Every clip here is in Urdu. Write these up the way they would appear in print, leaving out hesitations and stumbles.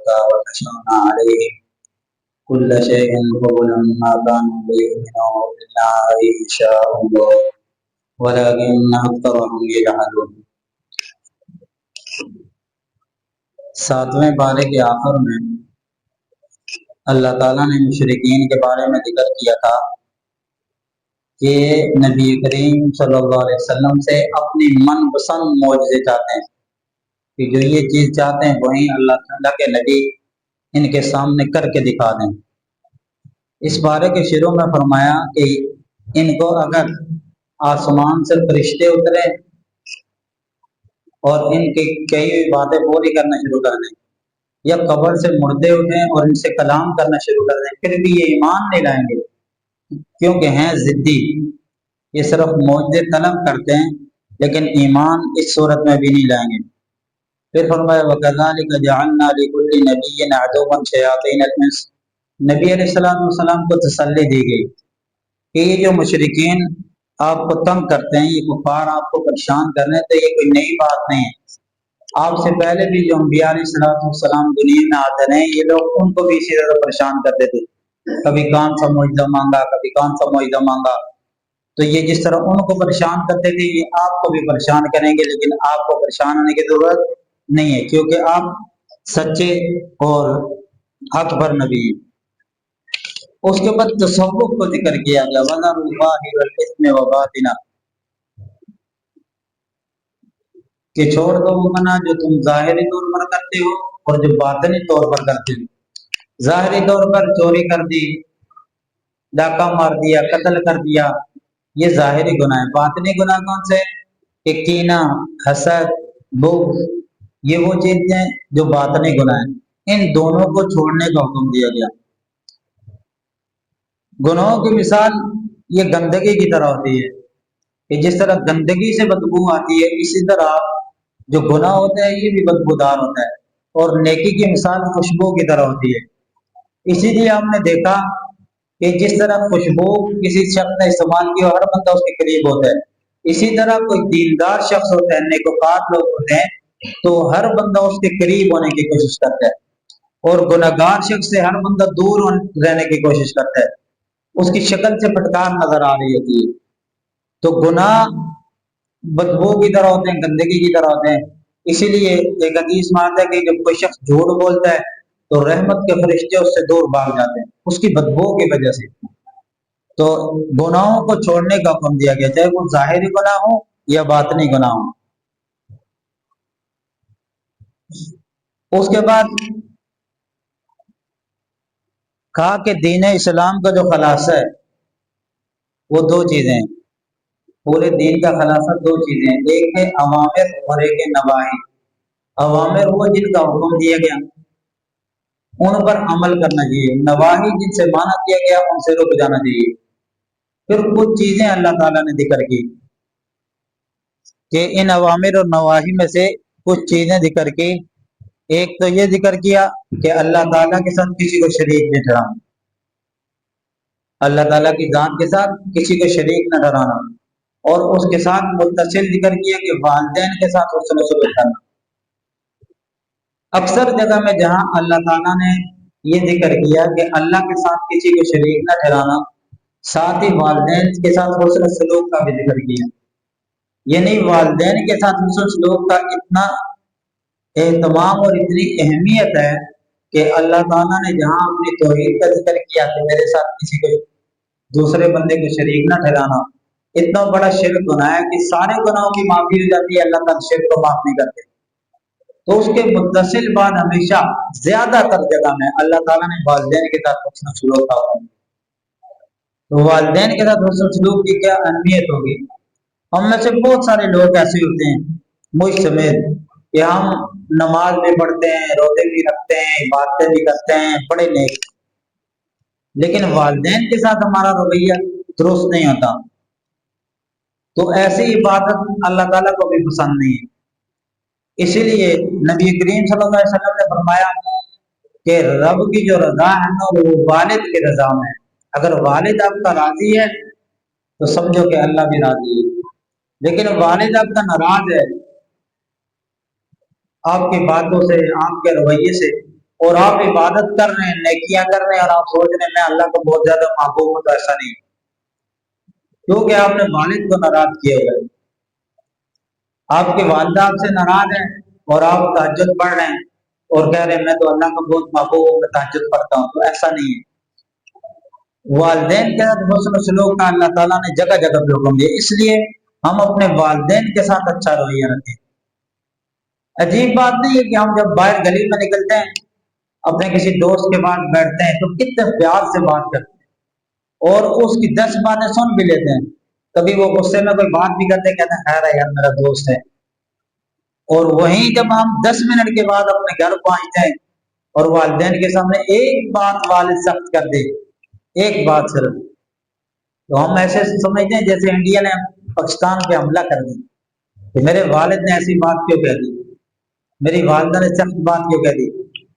ربك ونشرنا عليهم كل شيء قبلا ما كانوا ليؤمنوا إلا إن شاء الله ولكن أكثرهم يجهلون. ساتویں پارے کے آخر میں اللہ تعالیٰ نے مشرکین کے بارے میں ذکر کیا تھا کہ نبی کریم صلی اللہ علیہ وسلم سے اپنی من پسند معجزے چاہتے ہیں کہ جو یہ چیز چاہتے ہیں وہیں اللہ تعالیٰ کے نبی ان کے سامنے کر کے دکھا دیں. اس بارے کے شروع میں فرمایا کہ ان کو اگر آسمان سے فرشتے اترے اور ان کی کئی باتیں پوری کرنا شروع کر دیں یا قبر سے مردے اٹھیں اور ان سے کلام کرنا شروع کر دیں پھر بھی یہ ایمان نہیں لائیں گے کیونکہ ہیں ضدی. یہ صرف معجزے طلب کرتے ہیں لیکن ایمان اس صورت میں بھی نہیں لائیں گے. پھر فرمایا وَكَذَلِكَ جَعَلْنَا لِكُلِّ نَبِيٍّ عَدُوًّا شَيَاطِينَ الْإِنسِ. نبی علیہ السلام کو تسلی دی گئی کہ یہ جو مشرکین آپ کو تنگ کرتے ہیں، یہ کفار آپ کو پریشان کر رہے ہیں، تو یہ کوئی نئی بات نہیں ہے. آپ سے پہلے بھی جو انبیاء علیہ السلام دنیا میں آتے رہے یہ لوگ ان کو بھی اسی طرح پریشان کرتے تھے. کبھی کون سا معجزہ مانگا، کبھی کون سا معجزہ مانگا. تو یہ جس طرح ان کو پریشان کرتے تھے یہ آپ کو بھی پریشان کریں گے، لیکن آپ کو پریشان ہونے کی ضرورت نہیں ہے کیونکہ آپ سچے اور حق پر نبی ہیں. اس کے بعد تصوف کو ذکر کیا گیا وَذَرُوا ظَاهِرَ الْإِثْمِ وَبَاطِنَهُ، کہ چھوڑ دو وہ گناہ جو تم ظاہری طور پر کرتے ہو اور جو باطنی طور پر کرتے ہو. ظاہری طور پر چوری کر دی، ڈاکہ مار دیا، قتل کر دیا، یہ ظاہری گناہ ہے. باطنی گناہ کون سے؟ کہ کینہ، حسد، بغض، یہ وہ چیزیں جو باطنی گناہ ہیں. ان دونوں کو چھوڑنے کا حکم دیا گیا. گناہوں کی مثال یہ گندگی کی طرح ہوتی ہے کہ جس طرح گندگی سے بدبو آتی ہے اسی طرح جو گناہ ہوتا ہے یہ بھی بدبودار ہوتا ہے. اور نیکی کی مثال خوشبو کی طرح ہوتی ہے. اسی لیے ہم نے دیکھا کہ جس طرح خوشبو کسی شخص نے استعمال کی ہر بندہ اس کے قریب ہوتا ہے، اسی طرح کوئی دیندار شخص ہوتا ہے، نیکوکار لوگ ہوتے ہیں تو ہر بندہ اس کے قریب ہونے کی کوشش کرتا ہے، اور گناہگار شخص سے ہر بندہ دور رہنے کی کوشش کرتا ہے. اس کی شکل سے پھٹکار نظر آ رہی ہوتی ہے. تو گناہ بدبو کی طرح ہوتے ہیں، گندگی کی طرح ہوتے ہیں. اسی لیے ایک حدیث میں آتا ہے کہ جب کوئی شخص جھوٹ بولتا ہے تو رحمت کے فرشتے اس سے دور بھاگ جاتے ہیں اس کی بدبو کی وجہ سے. تو گناہوں کو چھوڑنے کا حکم دیا گیا چاہے وہ ظاہری گناہ ہو یا باطنی گناہ ہو. اس کے بعد کہا کہ دین اسلام کا جو خلاصہ ہے وہ دو چیزیں ہیں. پورے دین کا خلاصہ دو چیزیں ہیں، ایک ہے اوامر اور ایک ہے نواہی. اوامر وہ جن کا حکم دیا گیا ان پر عمل کرنا چاہیے، نواہی جن سے منع کیا گیا ان سے رک جانا چاہیے. پھر کچھ چیزیں اللہ تعالیٰ نے ذکر کی کہ ان اوامر اور نواہی میں سے کچھ چیزیں ذکر کی. ایک تو یہ ذکر کیا کہ اللہ تعالیٰ کے ساتھ کسی کو شریک نہ ٹھہرانا، اللہ تعالیٰ کی ذات کے ساتھ کسی کو شریک نہ ٹھہرانا. اور اس کے ساتھ متصل ذکر کیا کہ والدین کے ساتھ حسن سلوک کرنا. اکثر جگہ میں جہاں اللہ تعالیٰ نے یہ ذکر کیا کہ اللہ کے ساتھ کسی کو شریک نہ ٹھہرانا، ساتھ ہی والدین کے ساتھ حسن سلوک کا بھی ذکر کیا. یعنی والدین کے ساتھ حسن سلوک کا اتنا اہتمام اور اتنی اہمیت ہے کہ اللہ تعالیٰ نے جہاں اپنی توحید کا ذکر کیا کہ میرے ساتھ کسی کو دوسرے بندے کو شریک نہ ٹھہرانا، اتنا بڑا شرک گناہ ہے کہ سارے گناہوں کی معافی ہو جاتی ہے، اللہ تعالیٰ شرک کو معاف نہیں کرتے. تو اس کے متصل بعد ہمیشہ زیادہ تر جگہ میں اللہ تعالیٰ نے والدین کے ساتھ حسن سلوک کا حکم. تو والدین کے ساتھ حسن سلوک کی کیا اہمیت ہوگی؟ ہم میں سے بہت سارے لوگ ایسے ہوتے ہیں مجھ سمیت کہ ہم نماز بھی پڑھتے ہیں، روزے بھی رکھتے ہیں، عبادتیں بھی کرتے ہیں، بڑے نیک، لیکن والدین کے ساتھ ہمارا رویہ درست نہیں ہوتا. تو ایسی عبادت اللہ تعالیٰ کو بھی پسند نہیں ہے. اسی لیے نبی کریم صلی اللہ علیہ وسلم نے فرمایا کہ رب کی جو رضا ہے نا وہ والد کی رضا میں ہے. اگر والد آپ کا راضی ہے تو سمجھو کہ اللہ بھی راضی ہے، لیکن والد آپ کا ناراض ہے آپ کی باتوں سے، آپ کے رویے سے، اور آپ عبادت کر رہے ہیں، نیکیاں کر رہے ہیں، اور آپ سوچ رہے ہیں میں اللہ کو بہت زیادہ محبوب ہوں، تو ایسا نہیں، کیونکہ آپ نے والد کو ناراض کیا ہوا ہے، آپ کی والدہ آپ سے ناراض ہیں، اور آپ تہجد پڑھ رہے ہیں اور کہہ رہے ہیں میں تو اللہ کو بہت محبوب ہوں، میں تہجد پڑھتا ہوں، تو ایسا نہیں ہے۔ والدین کے ساتھ حسن سلوک کا اللہ تعالیٰ نے جگہ جگہ پہ حکم دیا، اس لیے ہم اپنے والدین کے ساتھ اچھا رویہ رکھیں۔ عجیب بات نہیں ہے کہ ہم جب باہر گلی میں نکلتے ہیں، اپنے کسی دوست کے پاس بیٹھتے ہیں، تو کتنے پیار سے بات کرتے ہیں اور اس کی 10 باتیں سن بھی لیتے ہیں۔ کبھی وہ غصے میں کوئی بات بھی کرتے ہیں، کہتے ہیں خیر ہے یار میرا دوست ہے، اور وہیں جب ہم 10 منٹ کے بعد اپنے گھر پہنچتے ہیں اور والدین کے سامنے ایک بات والد سخت کر دے، ایک بات صرف، تو ہم ایسے سمجھتے ہیں جیسے انڈیا نے پاکستان پہ حملہ کر دیا، کہ میرے والد نے ایسی بات کیوں کہہ دی، میری والدہ نے سخت بات کیوں کہہ دی۔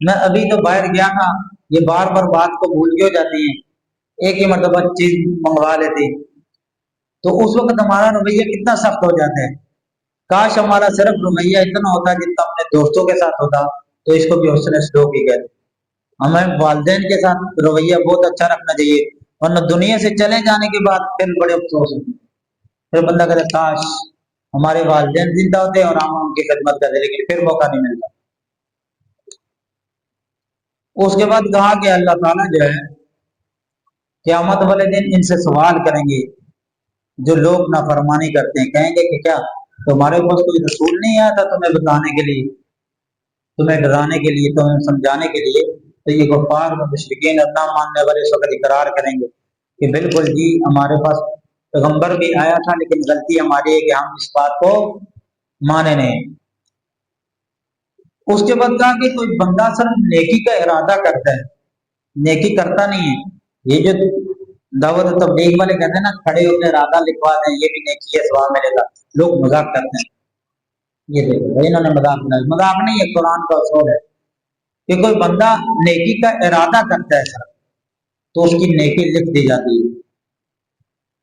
میں ابھی تو باہر گیا تھا، یہ بار بار بات کو بھول کیوں جاتی ہیں، ایک ہی مرتبہ چیز منگوا لیتی، تو اس وقت ہمارا رویہ کتنا سخت ہو جاتا ہے۔ کاش ہمارا صرف رویہ اتنا ہوتا جتنا اپنے دوستوں کے ساتھ ہوتا، تو اس کو بھی حسن سلوک ہی کہتے۔ ہمیں والدین کے ساتھ رویہ بہت اچھا رکھنا چاہیے، ورنہ دنیا سے چلے جانے کے بعد پھر بڑے افسوس ہوتے ہیں، پھر بندہ کہتا ہے کاش ہمارے والدین زندہ ہوتے اور ہم ان کی خدمت کرتے، لیکن پھر موقع نہیں ملتا۔ اس کے بعد کہا کہ اللہ تعالیٰ جو ہے قیامت والے دن ان سے سوال کریں گے، جو لوگ نافرمانی کرتے ہیں، کہیں گے کہ کیا تمہارے پاس کوئی رسول نہیں آیا تھا تمہیں بتانے کے لیے، تمہیں ڈرانے کے لیے، تمہیں سمجھانے کے لیے؟ تو یہ کفار و مشرکین اور نہ ماننے والے اس وقت اقرار کریں گے کہ بالکل جی ہمارے پاس پیغمبر بھی آیا تھا، لیکن غلطی ہماری ہے کہ ہم اس بات کو مانے نہیں۔ اس کے بعد کہا کہ کوئی بندہ صرف نیکی کا ارادہ کرتا ہے، نیکی کرتا نہیں ہے، یہ جو دعوت و تبلیغ والے کہتے ہیں نا کھڑے ہوتے ارادہ لکھوا دیں یہ بھی نیکی ہے ثواب ملے گا، لوگ مذاق کرتے ہیں، یہ دیکھو بھائی انہوں نے مذاق بنایا، مذاق نہیں ہے، قرآن کا اصول ہے کہ کوئی بندہ نیکی کا ارادہ کرتا ہے صرف، تو اس کی نیکی لکھ دی جاتی ہے،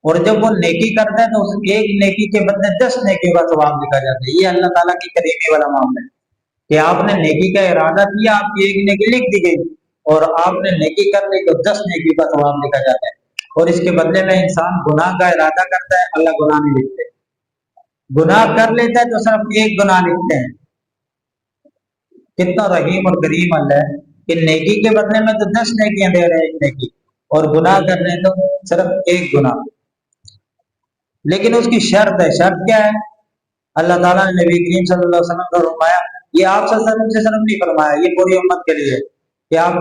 اور جب وہ نیکی کرتا ہے تو اس ایک نیکی کے بدلے 10 نیکیوں کا ثواب لکھا جاتا ہے۔ یہ اللہ تعالیٰ کی کریمی والا معاملہ ہے کہ آپ نے نیکی کا ارادہ کیا، آپ کی ایک نیکی لکھ دی گئی، اور آپ نے نیکی کر لی تو 10 نیکی کا ثواب لکھا جاتا ہے، اور اس کے بدلے میں انسان گناہ کا ارادہ کرتا ہے، اللہ گناہ نہیں لکھتے، گناہ کر لیتا ہے تو صرف ایک گناہ لکھتے ہیں۔ کتنا رحیم اور کریم اللہ ہے کہ نیکی کے بدلے میں تو 10 نیکیاں دے رہے ہیں ایک نیکی، اور گناہ کر رہے ہیں تو صرف ایک گناہ۔ لیکن اس کی شرط ہے، شرط کیا ہے؟ اللہ تعالیٰ نے نبی کریم صلی اللہ علیہ وسلم کو فرمایا، یہ آپ صلی اللہ علیہ وسلم سے صرف نہیں فرمایا، یہ پوری امت کے لیے کہ آپ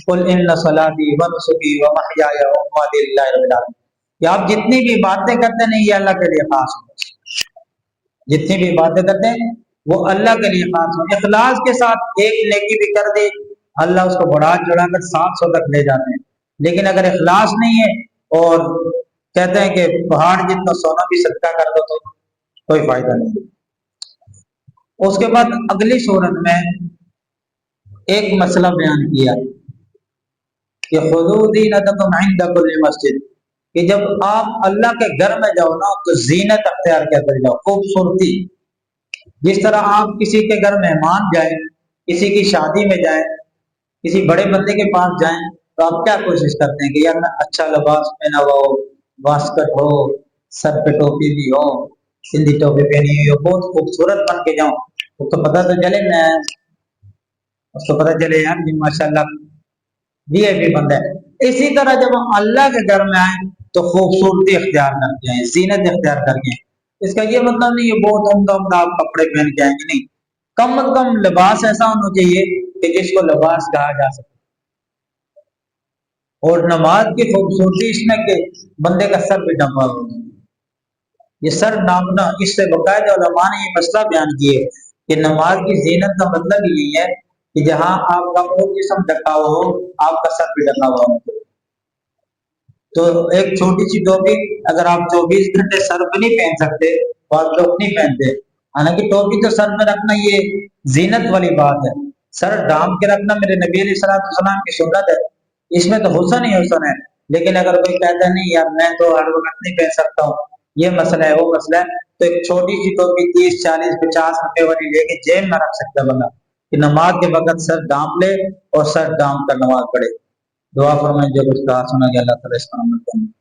قل ان صلاتی ونسکی ومحیای ومماتی للہ رب العالمین، کہ آپ جتنی بھی باتیں کرتے ہیں یہ اللہ کے لیے خاص ہو، جتنی بھی باتیں کرتے ہیں وہ اللہ کے لیے خاص ہو۔ اخلاص کے ساتھ ایک نیکی بھی کر دے اللہ اس کو بڑھا چڑھا کر 700 تک لے جاتے ہیں، لیکن اگر اخلاص نہیں ہے اور کہتے ہیں کہ پہاڑ جتنا سونا بھی صدقہ کر دو تو کوئی فائدہ نہیں۔ اس کے بعد اگلی صورت میں ایک مسئلہ بیان کیا کہ خذوا زینتکم عند کل مسجد، کہ جب آپ اللہ کے گھر میں جاؤ نا تو زینت اختیار کر جاؤ، خوبصورتی، جس طرح آپ کسی کے گھر مہمان جائیں، کسی کی شادی میں جائیں، کسی بڑے بندے کے پاس جائیں تو آپ کیا کوشش کرتے ہیں کہ یار میں اچھا لباس پہنا ہوا ہو، واسکٹ ہو، سر پہ ٹوپی بھی ہو، سندھی ٹوپی پہنی ہوئی ہو، بہت خوبصورت بن کے جاؤں، تو پتہ تو چلے میں اس کو پتہ چلے یار جی ماشاء اللہ وی آئی پی بندہ ہے۔ اسی طرح جب ہم اللہ کے گھر میں آئیں تو خوبصورتی اختیار کر کے آئیں، زینت اختیار کر کے آئیں۔ اس کا یہ مطلب نہیں ہے بہت عمدہ عمدہ آپ کپڑے پہن کے آئیں گے، نہیں، کم از کم لباس ایسا ہونا چاہیے کہ جس کو لباس کہا جا سکے۔ اور نماز کی خوبصورتی اس میں کہ بندے کا سر بھی ڈھانپا ہو، یہ سر ڈھانپنا، اس سے باقاعدہ علماء نے یہ مسئلہ بیان کیے کہ نماز کی زینت کا مطلب یہی ہے کہ جہاں آپ کا پورا جسم ڈھکا ہوا ہو آپ کا سر بھی ڈھکا ہوا ہو۔ تو ایک چھوٹی سی ٹوپی اگر آپ 24 گھنٹے سر پہ نہیں پہن سکتے تو آپ لوگ نہیں پہنتے، حالانکہ ٹوپی تو سر میں رکھنا یہ زینت والی بات ہے، سر ڈھانپ کے رکھنا میرے نبی علیہ السلام کی سنت ہے، اس میں تو حسن ہی حسن ہے۔ لیکن اگر کوئی کہتا ہے نہیں یار میں تو ہر وقت نہیں پہن سکتا ہوں، یہ مسئلہ ہے وہ مسئلہ ہے، تو ایک چھوٹی سی ٹوپی 30 40 50 روپے والی لے کے جیب میں رکھ سکتا ہے بندہ، کہ نماز کے وقت سر ڈانپ لے اور سر ڈانپ کر نماز پڑھے. دعا فرمائیں جو کچھ کہا سنا گیا اللہ تعالیٰ اس پر عمل کریں.